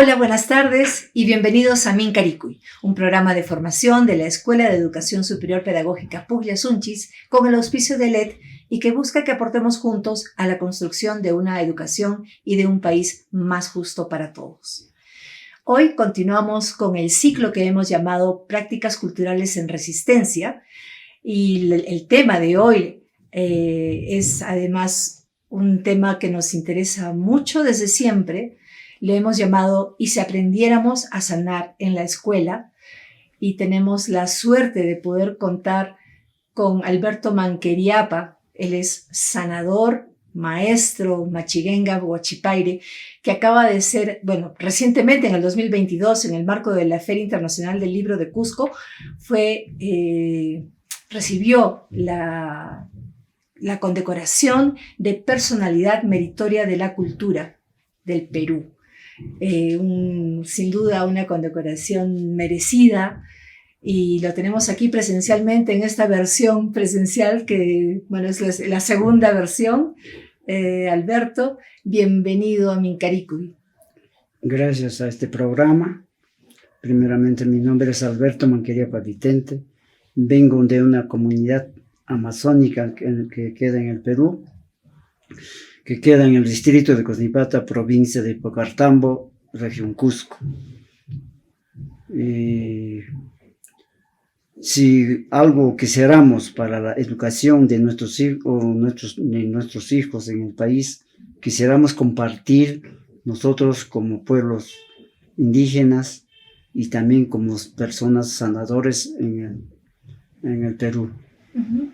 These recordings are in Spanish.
Hola, buenas tardes y bienvenidos a Mincaricui, un programa de formación de la Escuela de Educación Superior Pedagógica Puglia Sunchis con el auspicio de LED y que busca que aportemos juntos a la construcción de una educación y de un país más justo para todos. Hoy continuamos con el ciclo que hemos llamado Prácticas Culturales en Resistencia y el tema de hoy es además un tema que nos interesa mucho desde siempre. Le hemos llamado "Y si aprendiéramos a sanar en la escuela", y tenemos la suerte de poder contar con Alberto Manqueriapa. Él es sanador, maestro, machiguenga, huachipaire, que acaba de ser, recientemente en el 2022, en el marco de la Feria Internacional del Libro de Cusco, recibió la condecoración de Personalidad Meritoria de la Cultura del Perú. Sin duda una condecoración merecida, y lo tenemos aquí presencialmente en esta versión presencial que, es la segunda versión. Alberto, bienvenido a Mincaricui. Gracias a este programa. Primeramente, mi nombre es Alberto Manqueriapa Vitente. Vengo de una comunidad amazónica que queda en el Perú, que queda en el distrito de Cosnipata, provincia de Pocartambo, región Cusco. Si algo quisiéramos para la educación de nuestros hijos en el país, quisiéramos compartir nosotros como pueblos indígenas y también como personas sanadores en el Perú. Uh-huh.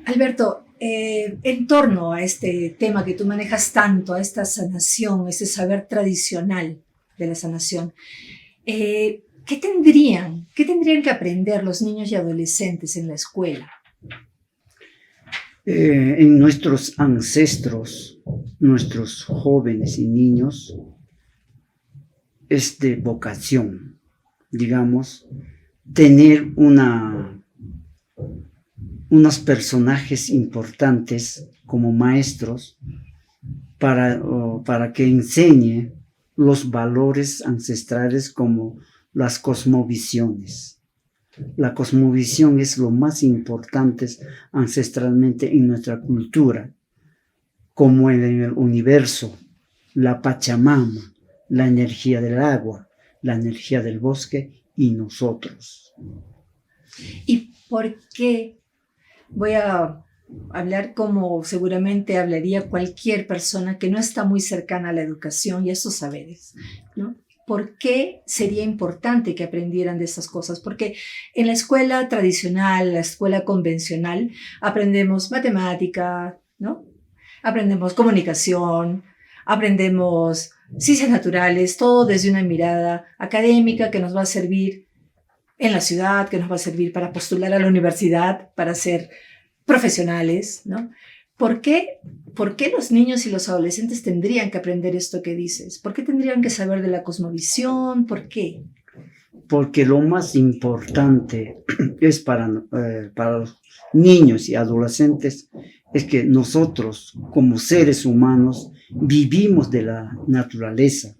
Alberto, en torno a este tema que tú manejas tanto, a esta sanación, ese saber tradicional de la sanación, ¿qué tendrían que aprender los niños y adolescentes en la escuela? En nuestros ancestros, nuestros jóvenes y niños, es de vocación, digamos, tener unos personajes importantes como maestros para que enseñe los valores ancestrales como las cosmovisiones. La cosmovisión es lo más importante ancestralmente en nuestra cultura, como en el universo, la Pachamama, la energía del agua, la energía del bosque y nosotros. ¿Y por qué? Voy a hablar como seguramente hablaría cualquier persona que no está muy cercana a la educación y a esos saberes, ¿no? ¿Por qué sería importante que aprendieran de esas cosas? Porque en la escuela tradicional, la escuela convencional, aprendemos matemática, ¿no? Aprendemos comunicación, aprendemos ciencias naturales, todo desde una mirada académica que nos va a servir en la ciudad, que nos va a servir para postular a la universidad, para ser profesionales, ¿no? ¿Por qué los niños y los adolescentes tendrían que aprender esto que dices? ¿Por qué tendrían que saber de la cosmovisión? ¿Por qué? Porque lo más importante es para los niños y adolescentes es que nosotros, como seres humanos, vivimos de la naturaleza,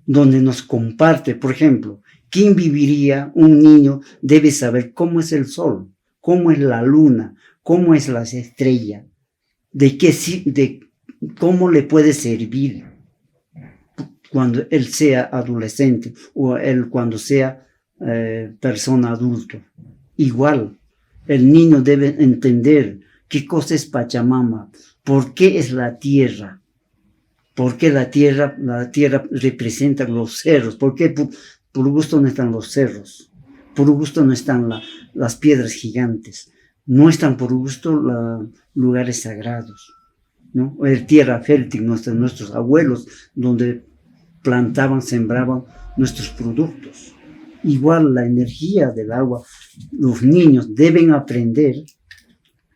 donde nos comparte. Por ejemplo, ¿quién viviría? Un niño debe saber cómo es el sol, cómo es la luna, cómo es las estrellas, de cómo le puede servir cuando él sea adolescente o él cuando sea persona adulta. Igual, el niño debe entender qué cosa es Pachamama, por qué es la tierra, por qué la tierra representa los cerros, por qué por gusto no están los cerros, por gusto no están las piedras gigantes, no están por gusto lugares sagrados, ¿no? Tierra fértil, nuestros abuelos, donde plantaban, sembraban nuestros productos. Igual la energía del agua, los niños deben aprender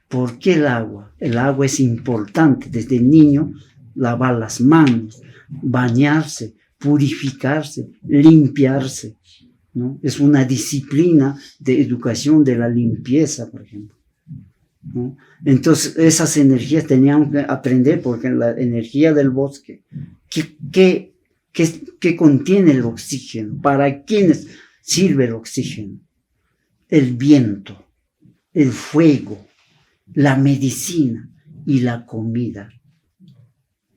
por qué el agua es importante. Desde el niño, lavar las manos, bañarse, purificarse, limpiarse, ¿no? Es una disciplina de educación de la limpieza, por ejemplo, ¿no? Entonces, esas energías teníamos que aprender, porque la energía del bosque, ¿qué ¿Qué contiene el oxígeno? ¿Para quiénes sirve el oxígeno? El viento, el fuego, la medicina y la comida,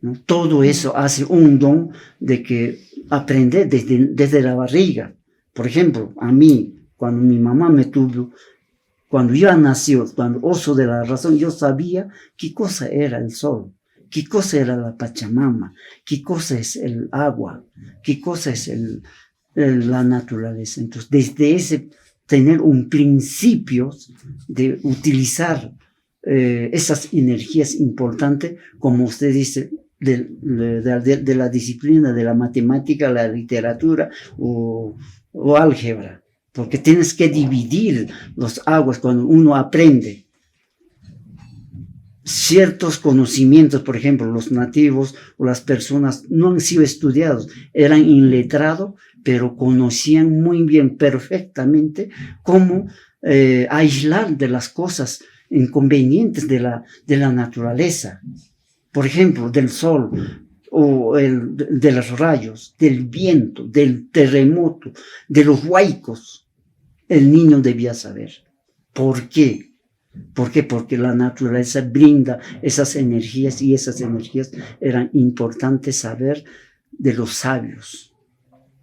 ¿no? Todo eso hace un don de que aprender desde la barriga. Por ejemplo, a mí, cuando mi mamá me tuvo, cuando yo nací, cuando uso de la razón, yo sabía qué cosa era el sol, qué cosa era la Pachamama, qué cosa es el agua, qué cosa es la naturaleza. Entonces, desde ese tener un principio de utilizar esas energías importantes, como usted dice, de la disciplina de la matemática, la literatura o álgebra, porque tienes que dividir los aguas cuando uno aprende ciertos conocimientos. Por ejemplo, los nativos o las personas no han sido estudiados, eran iletrados, pero conocían muy bien, perfectamente, cómo aislar de las cosas inconvenientes de la naturaleza. Por ejemplo, del sol, o de los rayos, del viento, del terremoto, de los huaicos. El niño debía saber. ¿Por qué? ¿Por qué? Porque la naturaleza brinda esas energías, y esas energías eran importantes saber de los sabios,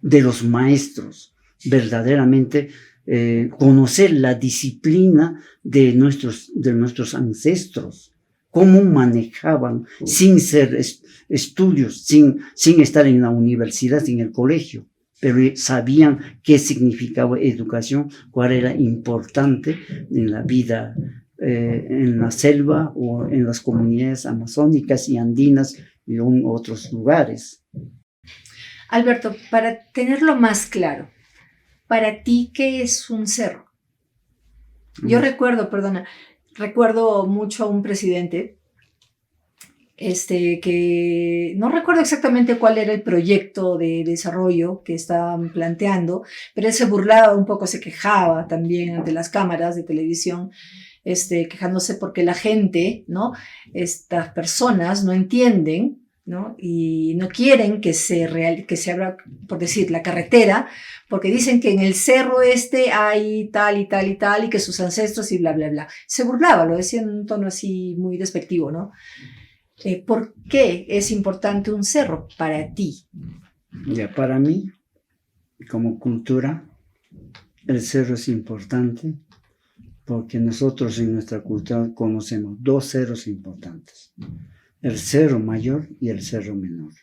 de los maestros, verdaderamente conocer la disciplina de nuestros ancestros, cómo manejaban sin ser estudios, sin estar en la universidad, en el colegio, pero sabían qué significaba educación, cuál era importante en la vida, en la selva o en las comunidades amazónicas y andinas y en otros lugares. Alberto, para tenerlo más claro, para ti, ¿qué es un cerro? Yo recuerdo mucho a un presidente que no recuerdo exactamente cuál era el proyecto de desarrollo que estaban planteando, pero él se burlaba un poco, se quejaba también ante las cámaras de televisión, quejándose porque la gente, ¿no? Estas personas no entienden, ¿no? Y no quieren que se abra, por decir, la carretera, porque dicen que en el cerro hay tal y tal y tal, y que sus ancestros y bla, bla, bla. Se burlaba, lo decía en un tono así muy despectivo, ¿no? ¿Por qué es importante un cerro para ti? Ya, para mí, como cultura, el cerro es importante porque nosotros en nuestra cultura conocemos dos cerros importantes: el cerro mayor y el cerro menor.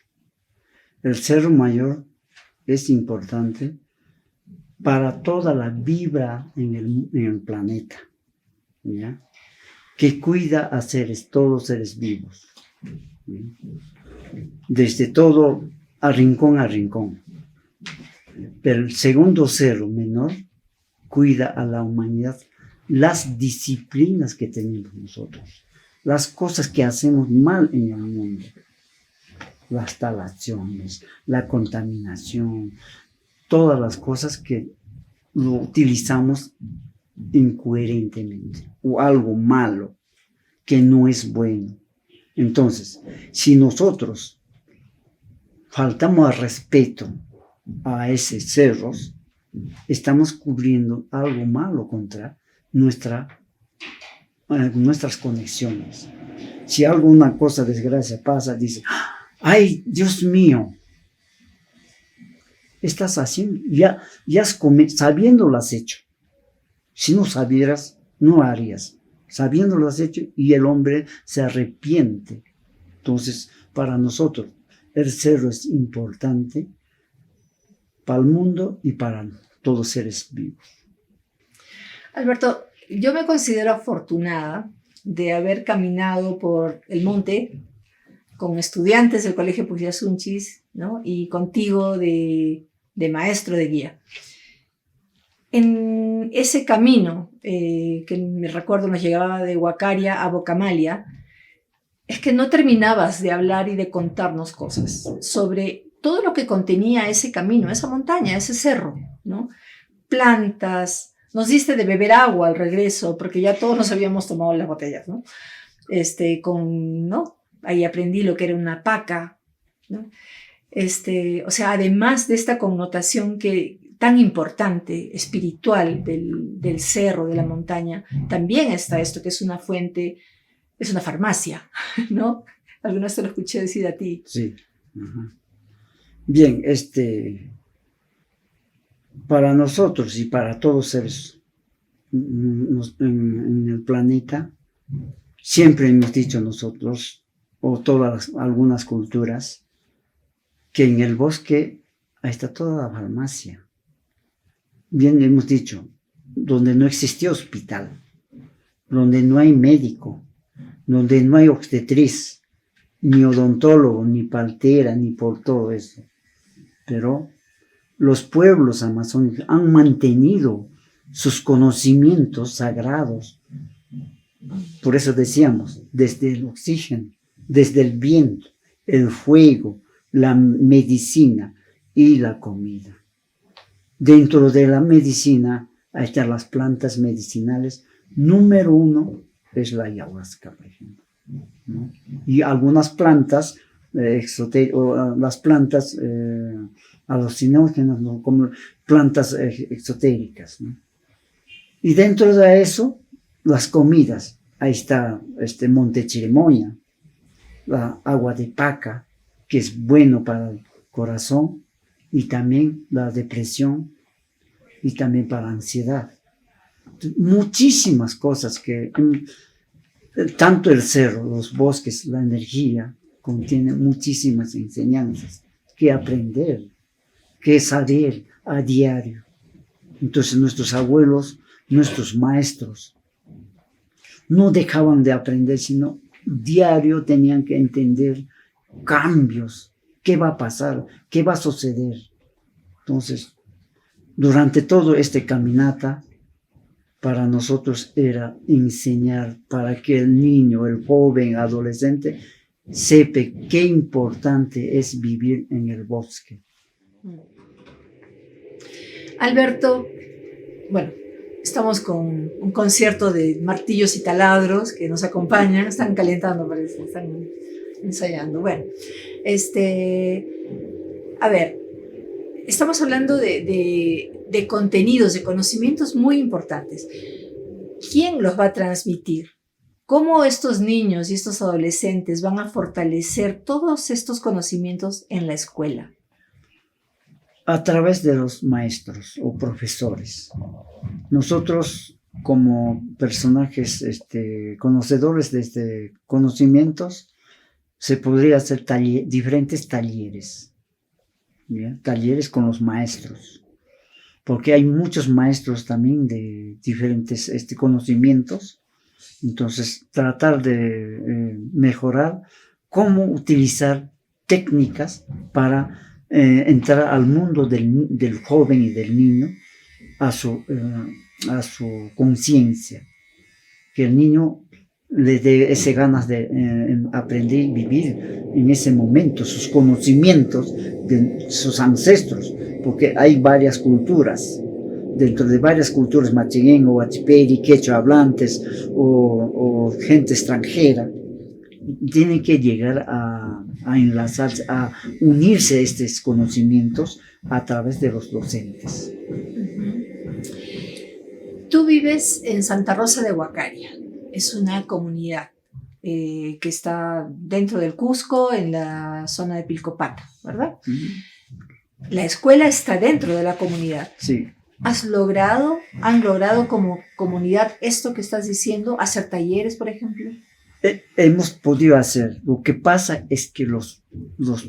El cerro mayor es importante para toda la vida en el planeta, ¿ya? Que cuida a todos seres vivos, desde todo a rincón. Pero el segundo cerro menor cuida a la humanidad, las disciplinas que tenemos nosotros, las cosas que hacemos mal en el mundo, las talaciones, la contaminación, todas las cosas que lo utilizamos incoherentemente o algo malo que no es bueno. Entonces, si nosotros faltamos al respeto a esos cerros, estamos cubriendo algo malo contra nuestras conexiones. Si alguna cosa, desgracia, pasa, dice: ¡ay, Dios mío! Estás haciendo, ya sabiendo lo has hecho. Si no sabieras, no harías. Sabiendo lo has hecho, y el hombre se arrepiente. Entonces, para nosotros, el cerro es importante para el mundo y para todos los seres vivos. Alberto, yo me considero afortunada de haber caminado por el monte con estudiantes del Colegio Pucllay Sunchis, ¿no? Y contigo de maestro, de guía. En ese camino que me recuerdo nos llegaba de Huacaria a Bocamalia, es que no terminabas de hablar y de contarnos cosas sobre todo lo que contenía ese camino, esa montaña, ese cerro, ¿no? Plantas, nos diste de beber agua al regreso, porque ya todos nos habíamos tomado las botellas, ¿no? ¿No? Ahí aprendí lo que era una paca, ¿no? o sea, además de esta connotación tan importante, espiritual del cerro, de la montaña, también está esto que es una fuente, es una farmacia, ¿no? Alguna vez te lo escuché decir a ti. Sí. Ajá. Bien, para nosotros y para todos seres en el planeta, siempre hemos dicho nosotros, o algunas culturas, que en el bosque ahí está toda la farmacia. Bien hemos dicho, donde no existía hospital, donde no hay médico, donde no hay obstetriz, ni odontólogo, ni partera, ni por todo eso. Pero los pueblos amazónicos han mantenido sus conocimientos sagrados. Por eso decíamos, desde el oxígeno, desde el viento, el fuego, la medicina y la comida. Dentro de la medicina, ahí están las plantas medicinales. Número 1 es la ayahuasca, por ejemplo, ¿no? Y algunas plantas, las plantas alucinógenas, ¿no? Como plantas exotéricas, ¿no? Y dentro de eso, las comidas. Ahí está monte chirimoya, la agua de paca, que es bueno para el corazón, y también la depresión, y también para la ansiedad. Muchísimas cosas que, tanto el cerro, los bosques, la energía, contiene muchísimas enseñanzas que aprender, que saber a diario. Entonces nuestros abuelos, nuestros maestros, no dejaban de aprender, sino diario tenían que entender cambios, qué va a pasar, qué va a suceder. Entonces, durante todo caminata, para nosotros era enseñar para que el niño, el joven, adolescente, sepa qué importante es vivir en el bosque. Alberto, bueno, estamos con un concierto de martillos y taladros que nos acompañan, están calentando, parece, están ensayando. Bueno, a ver, estamos hablando de contenidos, de conocimientos muy importantes. ¿Quién los va a transmitir? ¿Cómo estos niños y estos adolescentes van a fortalecer todos estos conocimientos en la escuela? A través de los maestros o profesores. Nosotros, como personajes conocedores de conocimientos, se podría hacer diferentes talleres, ¿bien? Talleres con los maestros, porque hay muchos maestros también de diferentes conocimientos. Entonces, tratar de mejorar cómo utilizar técnicas para entrar al mundo del joven y del niño, a su conciencia, que el niño le dé esas ganas de aprender y vivir en ese momento, sus conocimientos de sus ancestros, porque hay varias culturas. Dentro de varias culturas, machiguén o huachiperi, quechua hablantes o gente extranjera, tienen que llegar a enlazarse, a unirse a estos conocimientos a través de los docentes. Tú vives en Santa Rosa de Huacaria, es una comunidad que está dentro del Cusco, en la zona de Pilcopata, ¿verdad? La escuela está dentro de la comunidad. Sí. ¿Han logrado como comunidad esto que estás diciendo, hacer talleres, por ejemplo? Hemos podido hacer. Lo que pasa es que los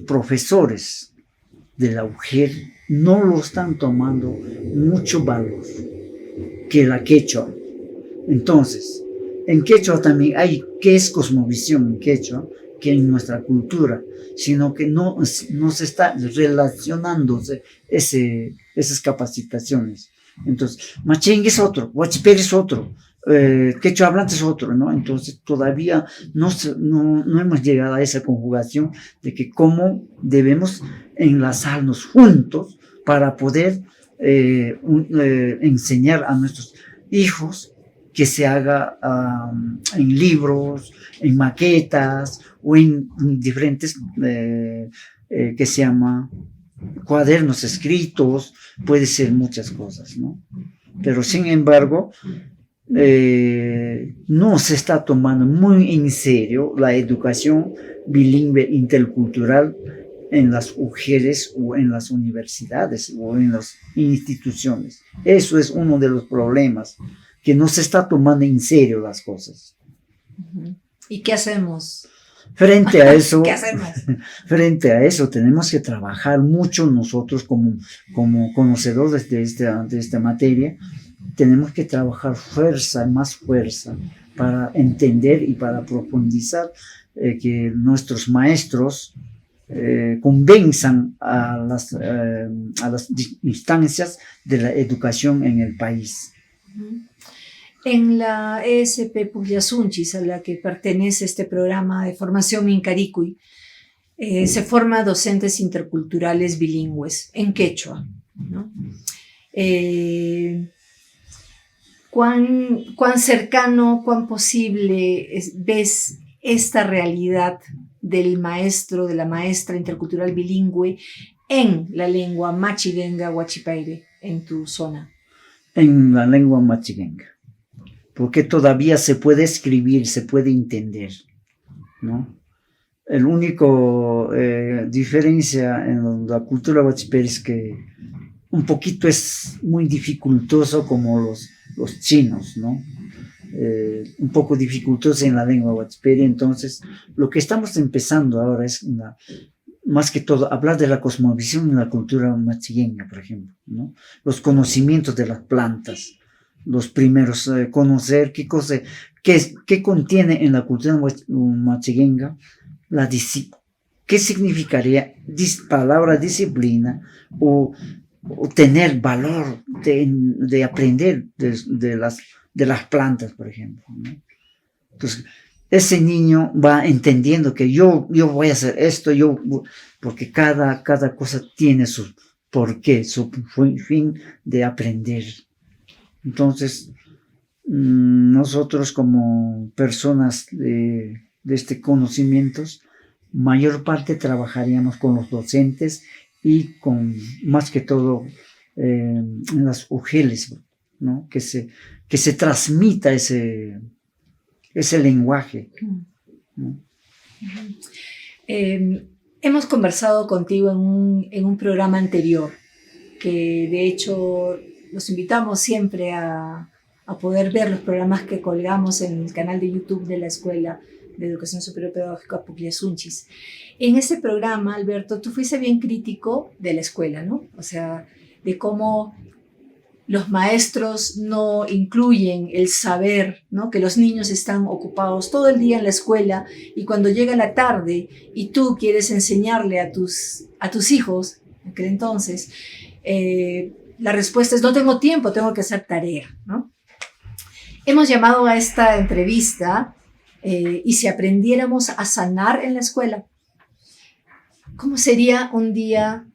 profesores de la UGEL no lo están tomando mucho valor que la quechua. Entonces, en quechua también hay que es cosmovisión en quechua, que en nuestra cultura, sino que no se está relacionándose esas capacitaciones. Entonces, machín es otro, huachiperi es otro, quechua hablante es otro, ¿no? Entonces, todavía no hemos llegado a esa conjugación de que cómo debemos enlazarnos juntos para poder enseñar a nuestros hijos que se haga en libros, en maquetas o en diferentes que se llama cuadernos escritos, puede ser muchas cosas, ¿no? Pero sin embargo, no se está tomando muy en serio la educación bilingüe intercultural en las mujeres o en las universidades o en las instituciones. Eso es uno de los problemas, que no se está tomando en serio las cosas. ¿Y qué hacemos? Frente a eso, ¿Qué hacemos? Frente a eso tenemos que trabajar mucho nosotros como conocedores de esta materia. Tenemos que trabajar más fuerza para entender y para profundizar, que nuestros maestros convenzan a las instancias de la educación en el país. En la ESP Pugliasunchis, a la que pertenece este programa de formación Minkaricuy, se forma docentes interculturales bilingües en quechua, ¿no? ¿Cuán cercano, cuán posible ves esta realidad del maestro, de la maestra intercultural bilingüe en la lengua machiguenga huachipaire en tu zona? En la lengua machiguenga, porque todavía se puede escribir, se puede entender, ¿no? El único diferencia en la cultura huachipaire es que un poquito es muy dificultoso como los chinos, ¿no? Un poco dificultoso en la lengua huachipaire. Entonces, lo que estamos empezando ahora es más que todo hablar de la cosmovisión en la cultura machigueña, por ejemplo, ¿no? Los conocimientos de las plantas, los primeros, conocer qué contiene en la cultura machigueña, qué significaría palabra disciplina o tener valor de aprender de las plantas, por ejemplo, ¿no? Entonces, ese niño va entendiendo que yo voy a hacer esto, porque cada cosa tiene su porqué, su fin de aprender. Entonces, nosotros como personas de este conocimientos, mayor parte trabajaríamos con los docentes y con, más que todo, en las UGELs, ¿no? Que se transmita ese lenguaje, ¿no? Hemos conversado contigo en un programa anterior, que de hecho los invitamos siempre a poder ver los programas que colgamos en el canal de YouTube de la Escuela de Educación Superior Pedagógica Pugliasunchis. En ese programa, Alberto, tú fuiste bien crítico de la escuela, ¿no? O sea, de cómo los maestros no incluyen el saber, ¿no? Que los niños están ocupados todo el día en la escuela y cuando llega la tarde y tú quieres enseñarle a tus hijos, en aquel entonces, la respuesta es: no tengo tiempo, tengo que hacer tarea, ¿no? Hemos llamado a esta entrevista y si aprendiéramos a sanar en la escuela, ¿cómo sería un día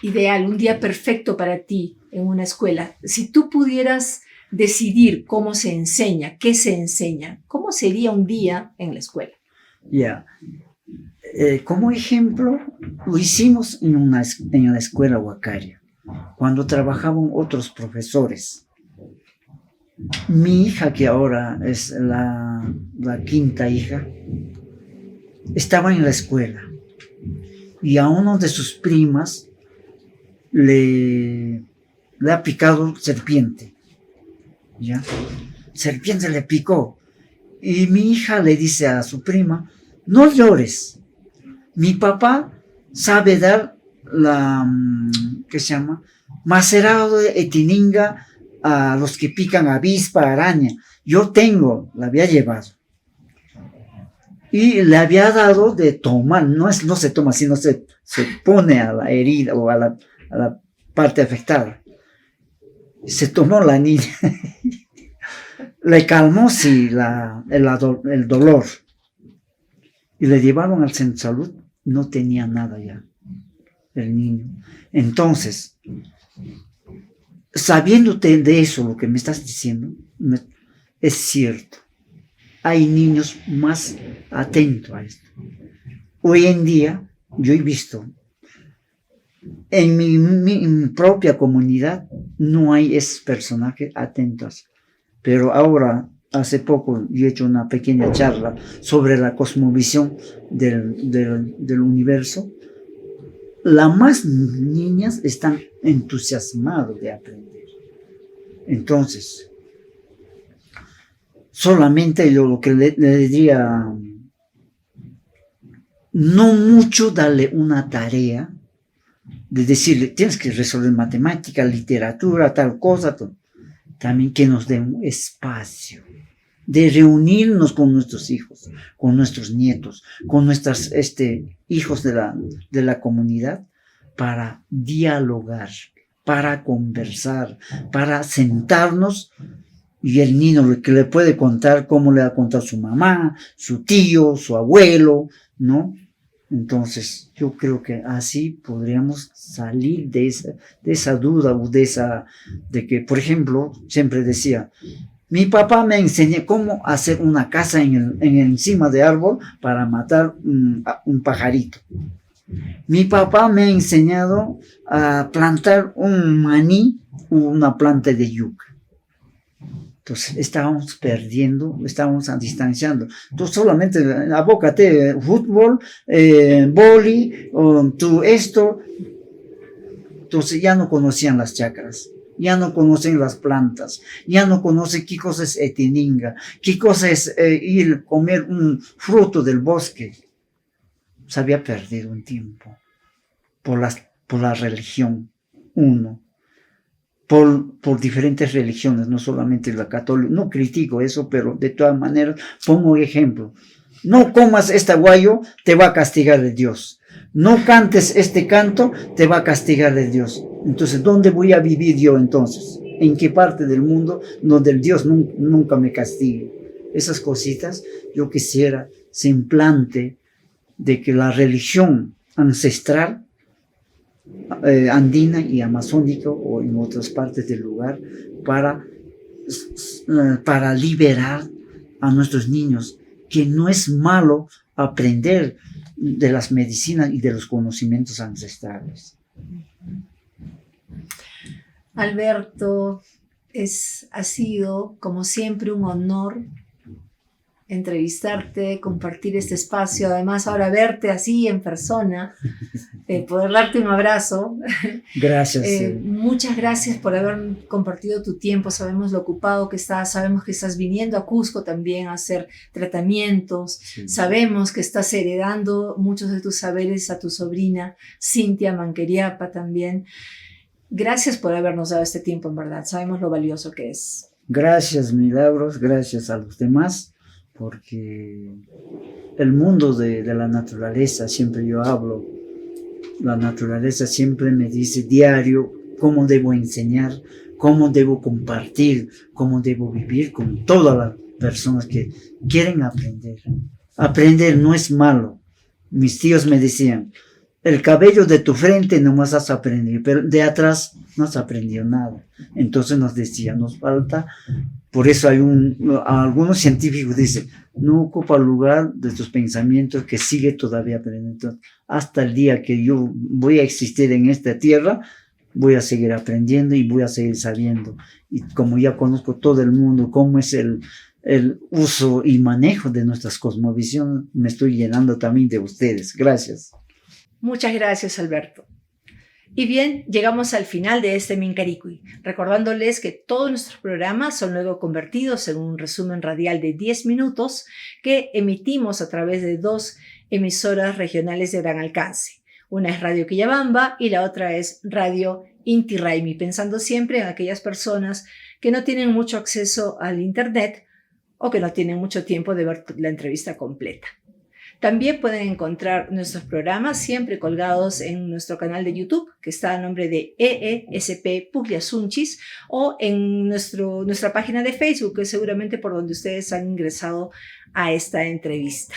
ideal, un día perfecto para ti en una escuela? Si tú pudieras decidir cómo se enseña, qué se enseña, ¿cómo sería un día en la escuela? Ya. Como ejemplo, lo hicimos en la escuela huacaria, cuando trabajaban otros profesores. Mi hija, que ahora es la quinta hija, estaba en la escuela y a uno de sus primas le ha picado serpiente, ¿ya? Serpiente le picó y mi hija le dice a su prima: no llores, mi papá sabe dar ¿qué se llama? Macerado de etininga a los que pican avispa, araña. Yo la había llevado. Y le había dado de tomar, no se toma, sino se pone a la herida o a la parte afectada. Se tomó la niña. Le calmó, sí, el dolor. Y le llevaron al centro de salud. No tenía nada ya, el niño. Entonces, sabiéndote de eso, lo que me estás diciendo, es cierto. Hay niños más atentos a esto. Hoy en día, yo he visto, en mi propia comunidad no hay esos personajes atentos, pero ahora, hace poco, yo he hecho una pequeña charla sobre la cosmovisión del universo. Las más niñas están entusiasmadas de aprender. Entonces, solamente yo lo que le diría, no mucho darle una tarea de decirle, tienes que resolver matemática, literatura, tal cosa, también que nos dé un espacio de reunirnos con nuestros hijos, con nuestros nietos, con nuestros hijos de la comunidad, para dialogar, para conversar, para sentarnos, y el niño lo que le puede contar, cómo le ha contado su mamá, su tío, su abuelo, ¿no? Entonces, yo creo que así podríamos salir de esa duda o de que, por ejemplo, siempre decía, mi papá me enseñó cómo hacer una casa encima de árbol para matar un pajarito. Mi papá me ha enseñado a plantar un maní o una planta de yuca. Entonces estábamos perdiendo, estábamos distanciando. Entonces solamente abócate fútbol, vóley, esto. Entonces ya no conocían las chacras, ya no conocen las plantas, ya no conocen qué cosa es etininga, qué cosa es ir a comer un fruto del bosque. Se había perdido un tiempo por la religión, por diferentes religiones, no solamente la católica. No critico eso, pero de todas maneras pongo ejemplo. No comas este aguayo, te va a castigar el Dios. No cantes este canto, te va a castigar el Dios. Entonces, ¿dónde voy a vivir yo entonces? ¿En qué parte del mundo donde el Dios nunca me castigue? Esas cositas yo quisiera se implante de que la religión ancestral andina y amazónica o en otras partes del lugar para liberar a nuestros niños, que no es malo aprender de las medicinas y de los conocimientos ancestrales. Alberto, ha sido como siempre un honor entrevistarte, compartir este espacio, además ahora verte así en persona, poder darte un abrazo. Gracias. Muchas gracias por haber compartido tu tiempo, sabemos lo ocupado que estás, sabemos que estás viniendo a Cusco también a hacer tratamientos, sí. Sabemos que estás heredando muchos de tus saberes a tu sobrina, Cintia Manqueriapa también. Gracias por habernos dado este tiempo, en verdad, sabemos lo valioso que es. Gracias, Milagros, gracias a los demás. Porque el mundo de la naturaleza, siempre yo hablo, la naturaleza siempre me dice diario cómo debo enseñar, cómo debo compartir, cómo debo vivir con todas las personas que quieren aprender. Aprender no es malo. Mis tíos me decían, el cabello de tu frente nomás has aprendido, pero de atrás no has aprendido nada. Entonces nos decía, nos falta. Por eso algunos científicos dicen, no ocupa lugar de tus pensamientos, que sigue todavía aprendiendo. Hasta el día que yo voy a existir en esta tierra, voy a seguir aprendiendo y voy a seguir sabiendo. Y como ya conozco todo el mundo, cómo es el uso y manejo de nuestras cosmovisiones, me estoy llenando también de ustedes. Gracias. Muchas gracias, Alberto. Y bien, llegamos al final de este Mincaricui, recordándoles que todos nuestros programas son luego convertidos en un resumen radial de 10 minutos que emitimos a través de 2 emisoras regionales de gran alcance. Una es Radio Quillabamba y la otra es Radio Inti Raymi, pensando siempre en aquellas personas que no tienen mucho acceso al internet o que no tienen mucho tiempo de ver la entrevista completa. También pueden encontrar nuestros programas siempre colgados en nuestro canal de YouTube, que está a nombre de EESP Pugliasunchis, o en nuestra página de Facebook, que es seguramente por donde ustedes han ingresado a esta entrevista.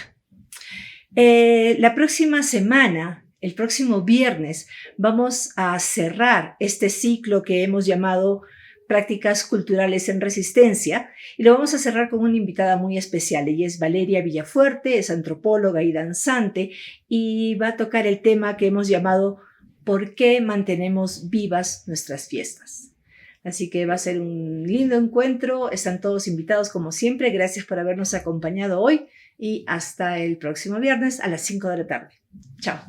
La próxima semana, el próximo viernes, vamos a cerrar este ciclo que hemos llamado prácticas culturales en resistencia, y lo vamos a cerrar con una invitada muy especial. Ella es Valeria Villafuerte, es antropóloga y danzante, y va a tocar el tema que hemos llamado ¿por qué mantenemos vivas nuestras fiestas? Así que va a ser un lindo encuentro, están todos invitados como siempre. Gracias por habernos acompañado hoy y hasta el próximo viernes a las 5 de la tarde. Chao.